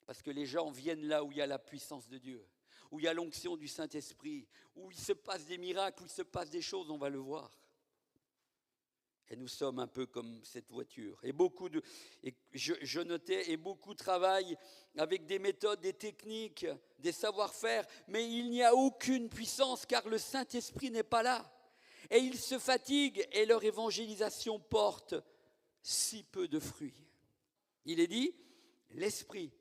Parce que les gens viennent là où il y a la puissance de Dieu, où il y a l'onction du Saint-Esprit, où il se passe des miracles, où il se passe des choses, on va le voir. Et nous sommes un peu comme cette voiture. Et je notais, et beaucoup travaillent avec des méthodes, des techniques, des savoir-faire, mais il n'y a aucune puissance car le Saint-Esprit n'est pas là. Et ils se fatiguent et leur évangélisation porte si peu de fruits. Il est dit, l'Esprit,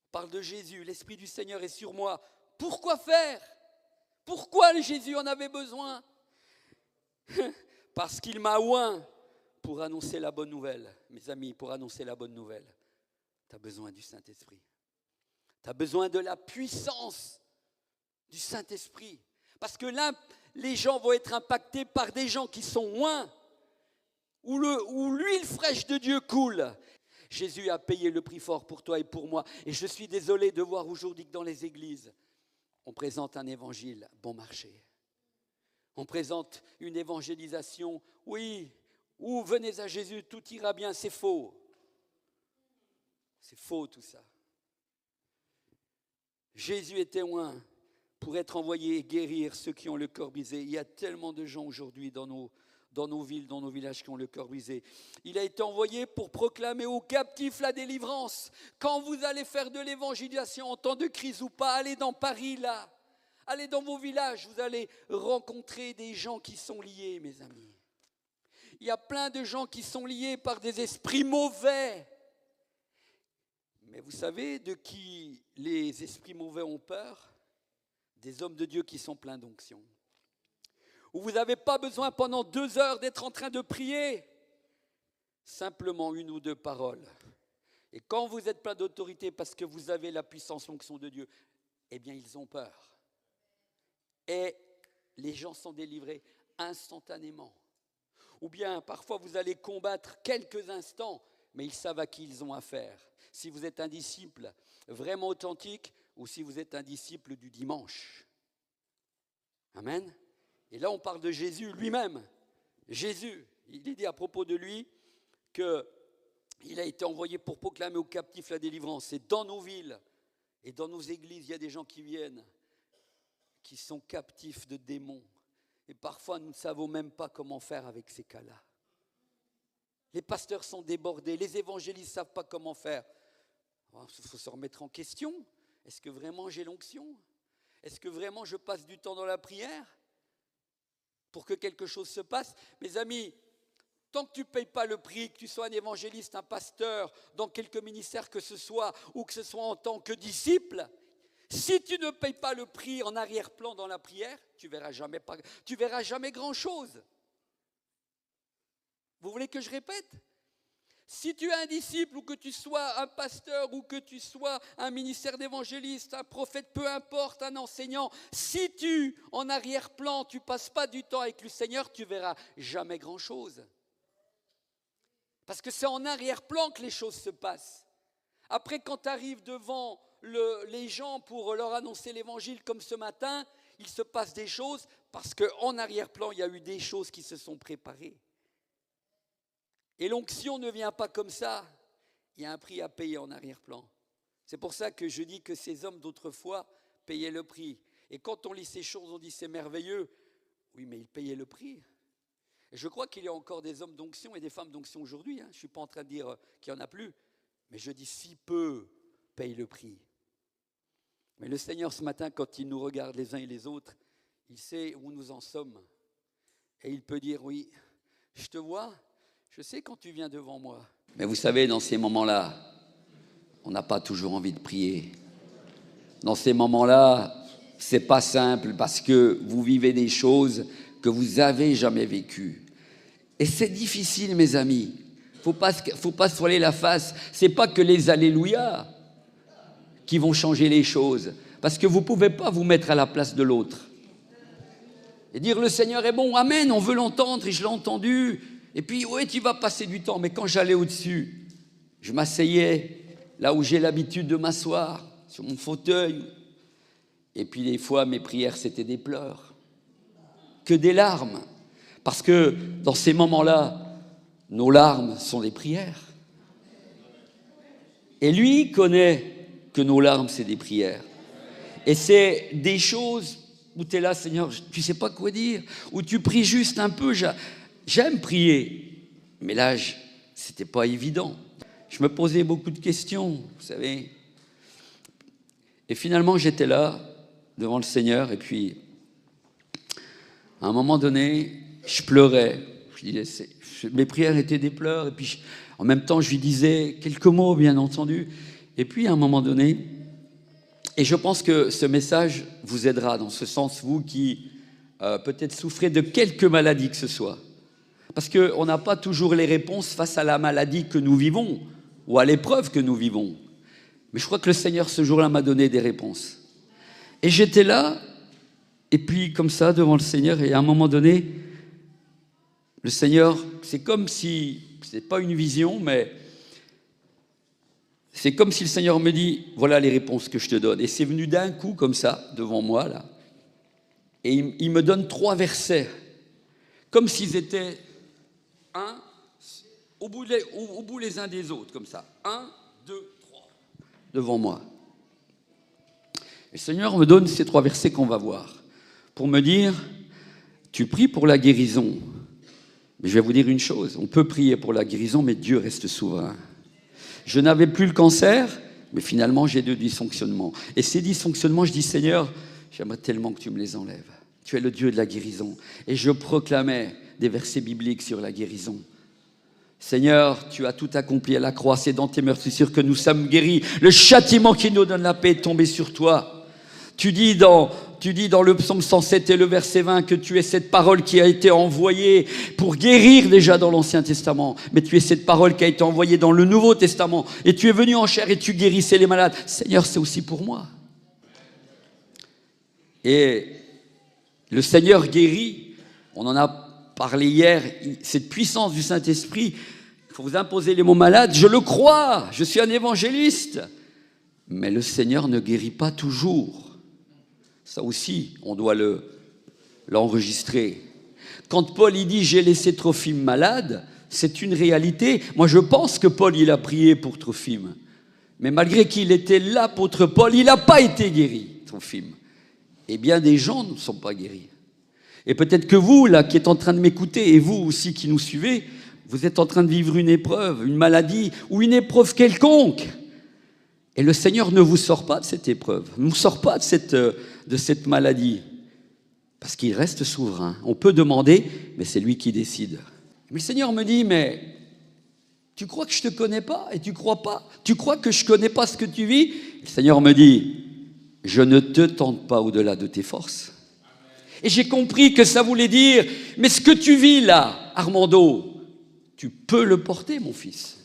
parle de Jésus, l'Esprit du Seigneur est sur moi. Pourquoi faire? Pourquoi Jésus en avait besoin? Parce qu'il m'a oint pour annoncer la bonne nouvelle. Mes amis, pour annoncer la bonne nouvelle, tu as besoin du Saint-Esprit. Tu as besoin de la puissance du Saint-Esprit. Parce que là, les gens vont être impactés par des gens qui sont oints, où l'huile fraîche de Dieu coule. Jésus a payé le prix fort pour toi et pour moi. Et je suis désolé de voir aujourd'hui que dans les églises, on présente un évangile bon marché. On présente une évangélisation, oui, ou venez à Jésus, tout ira bien, c'est faux. C'est faux tout ça. Jésus était oint pour être envoyé et guérir ceux qui ont le cœur brisé. Il y a tellement de gens aujourd'hui dans nos villes, dans nos villages qui ont le cœur brisé. Il a été envoyé pour proclamer aux captifs la délivrance. Quand vous allez faire de l'évangélisation en temps de crise ou pas, allez dans Paris là. Allez dans vos villages, vous allez rencontrer des gens qui sont liés, mes amis. Il y a plein de gens qui sont liés par des esprits mauvais. Mais vous savez de qui les esprits mauvais ont peur? Des hommes de Dieu qui sont pleins d'onction. Où vous n'avez pas besoin pendant 2 heures d'être en train de prier. Simplement 1 ou 2 paroles. Et quand vous êtes plein d'autorité parce que vous avez la puissance, l'onction de Dieu, eh bien ils ont peur. Et les gens sont délivrés instantanément. Ou bien, parfois, vous allez combattre quelques instants, mais ils savent à qui ils ont affaire. Si vous êtes un disciple vraiment authentique, ou si vous êtes un disciple du dimanche. Amen. Et là, on parle de Jésus lui-même. Jésus, il est dit à propos de lui qu'il a été envoyé pour proclamer aux captifs la délivrance. Et dans nos villes et dans nos églises, il y a des gens qui viennent, qui sont captifs de démons. Et parfois, nous ne savons même pas comment faire avec ces cas-là. Les pasteurs sont débordés, les évangélistes ne savent pas comment faire. Il faut se remettre en question. Est-ce que vraiment j'ai l'onction? Est-ce que vraiment je passe du temps dans la prière pour que quelque chose se passe? Mes amis, tant que tu ne payes pas le prix, que tu sois un évangéliste, un pasteur, dans quelque ministère que ce soit, ou que ce soit en tant que disciple, si tu ne payes pas le prix en arrière-plan dans la prière, tu verras jamais grand-chose. Vous voulez que je répète? Si tu es un disciple ou que tu sois un pasteur ou que tu sois un ministère d'évangéliste, un prophète, peu importe, un enseignant, si en arrière-plan, tu ne passes pas du temps avec le Seigneur, tu verras jamais grand-chose. Parce que c'est en arrière-plan que les choses se passent. Après, quand tu arrives devant les gens pour leur annoncer l'évangile comme ce matin, il se passe des choses parce qu'en arrière-plan, il y a eu des choses qui se sont préparées. Et l'onction ne vient pas comme ça. Il y a un prix à payer en arrière-plan. C'est pour ça que je dis que ces hommes d'autrefois payaient le prix. Et quand on lit ces choses, on dit c'est merveilleux. Oui, mais ils payaient le prix. Et je crois qu'il y a encore des hommes d'onction et des femmes d'onction aujourd'hui. Je ne suis pas en train de dire qu'il n'y en a plus. Mais je dis si peu payent le prix. Mais le Seigneur, ce matin, quand il nous regarde les uns et les autres, il sait où nous en sommes. Et il peut dire, oui, je te vois, je sais quand tu viens devant moi. Mais vous savez, dans ces moments-là, on n'a pas toujours envie de prier. Dans ces moments-là, c'est pas simple parce que vous vivez des choses que vous n'avez jamais vécues. Et c'est difficile, mes amis. Faut pas se voiler la face. C'est pas que les alléluia qui vont changer les choses. Parce que vous ne pouvez pas vous mettre à la place de l'autre. Et dire le Seigneur est bon, amen, on veut l'entendre et je l'ai entendu. Et puis, oui, tu vas passer du temps. Mais quand j'allais au-dessus, je m'asseyais là où j'ai l'habitude de m'asseoir, sur mon fauteuil. Et puis, des fois, mes prières, c'était des pleurs. Que des larmes. Parce que dans ces moments-là, nos larmes sont des prières. Et lui connaît que nos larmes, c'est des prières. Et c'est des choses où tu es là, Seigneur, tu ne sais pas quoi dire, où tu pries juste un peu. J'aime prier, mais là, c'était pas évident. Je me posais beaucoup de questions, vous savez. Et finalement, j'étais là, devant le Seigneur, et puis, à un moment donné, je pleurais. Je disais, mes prières étaient des pleurs, et puis, en même temps, je lui disais quelques mots, bien entendu. Et puis, à un moment donné, et je pense que ce message vous aidera dans ce sens, vous qui peut-être souffrez de quelque maladie que ce soit. Parce qu'on n'a pas toujours les réponses face à la maladie que nous vivons ou à l'épreuve que nous vivons. Mais je crois que le Seigneur, ce jour-là, m'a donné des réponses. Et j'étais là, et puis comme ça, devant le Seigneur, et à un moment donné, le Seigneur, c'est comme si, c'est pas une vision, mais c'est comme si le Seigneur me dit, voilà les réponses que je te donne. Et c'est venu d'un coup, comme ça, devant moi, là. Et il me donne 3 versets, comme s'ils étaient au bout les uns des autres, comme ça. 1, 2, 3, devant moi. Et le Seigneur me donne ces 3 versets qu'on va voir, pour me dire, tu pries pour la guérison. Mais je vais vous dire une chose, on peut prier pour la guérison, mais Dieu reste souverain. Je n'avais plus le cancer, mais finalement, j'ai 2 dysfonctionnements. Et ces dysfonctionnements, je dis, Seigneur, j'aimerais tellement que tu me les enlèves. Tu es le Dieu de la guérison. Et je proclamais des versets bibliques sur la guérison. Seigneur, tu as tout accompli à la croix, c'est dans tes meurtrissures que nous sommes guéris. Le châtiment qui nous donne la paix est tombé sur toi. Tu dis dans le psaume 107 et le verset 20 que tu es cette parole qui a été envoyée pour guérir déjà dans l'Ancien Testament. Mais tu es cette parole qui a été envoyée dans le Nouveau Testament. Et tu es venu en chair et tu guérissais les malades. Seigneur, c'est aussi pour moi. Et le Seigneur guérit. On en a parlé hier. Cette puissance du Saint-Esprit, il faut vous imposer les mots malades. Je le crois. Je suis un évangéliste. Mais le Seigneur ne guérit pas toujours. Ça aussi, on doit l'enregistrer. Quand Paul il dit « j'ai laissé Trophime malade », c'est une réalité. Moi, je pense que Paul, il a prié pour Trophime. Mais malgré qu'il était l'apôtre Paul, il n'a pas été guéri, Trophime. Et bien des gens ne sont pas guéris. Et peut-être que vous, là, qui êtes en train de m'écouter, et vous aussi qui nous suivez, vous êtes en train de vivre une épreuve, une maladie ou une épreuve quelconque. Et le Seigneur ne vous sort pas de cette épreuve, ne vous sort pas de cette maladie, parce qu'il reste souverain. On peut demander, mais c'est lui qui décide. Mais le Seigneur me dit, mais tu crois que je ne te connais pas et tu crois pas? Tu crois que je ne connais pas ce que tu vis? Le Seigneur me dit, je ne te tente pas au-delà de tes forces. Et j'ai compris que ça voulait dire, mais ce que tu vis là, Armando, tu peux le porter, mon fils.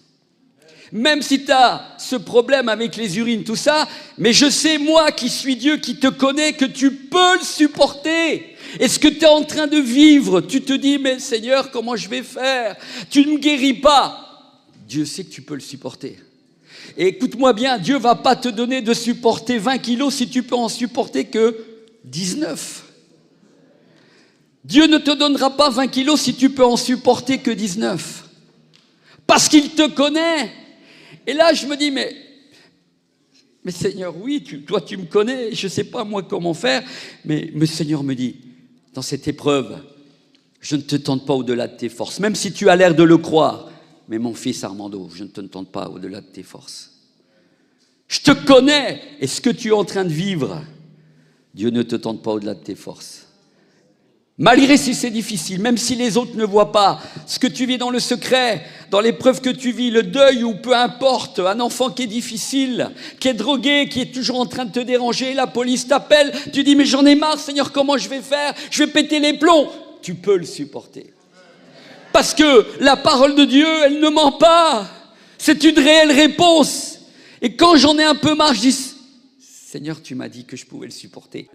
Même si tu as ce problème avec les urines, tout ça, mais je sais, moi qui suis Dieu, qui te connais, que tu peux le supporter. Et ce que tu es en train de vivre, tu te dis, mais Seigneur, comment je vais faire? Tu ne me guéris pas. Dieu sait que tu peux le supporter. Et écoute-moi bien, Dieu ne va pas te donner de supporter 20 kilos si tu peux en supporter que 19. Dieu ne te donnera pas 20 kilos si tu peux en supporter que 19. Parce qu'il te connaît. Et là, je me dis, mais Seigneur, oui, toi, tu me connais, je ne sais pas moi comment faire, mais le Seigneur me dit, dans cette épreuve, je ne te tente pas au-delà de tes forces, même si tu as l'air de le croire, mais mon fils Armando, je ne te tente pas au-delà de tes forces. Je te connais, et ce que tu es en train de vivre, Dieu ne te tente pas au-delà de tes forces. Malgré si c'est difficile, même si les autres ne voient pas, ce que tu vis dans le secret, dans l'épreuve que tu vis, le deuil ou peu importe, un enfant qui est difficile, qui est drogué, qui est toujours en train de te déranger, la police t'appelle, tu dis mais j'en ai marre Seigneur, comment je vais faire? Je vais péter les plombs. Tu peux le supporter. Parce que la parole de Dieu, elle ne ment pas. C'est une réelle réponse. Et quand j'en ai un peu marre, je dis Seigneur, tu m'as dit que je pouvais le supporter.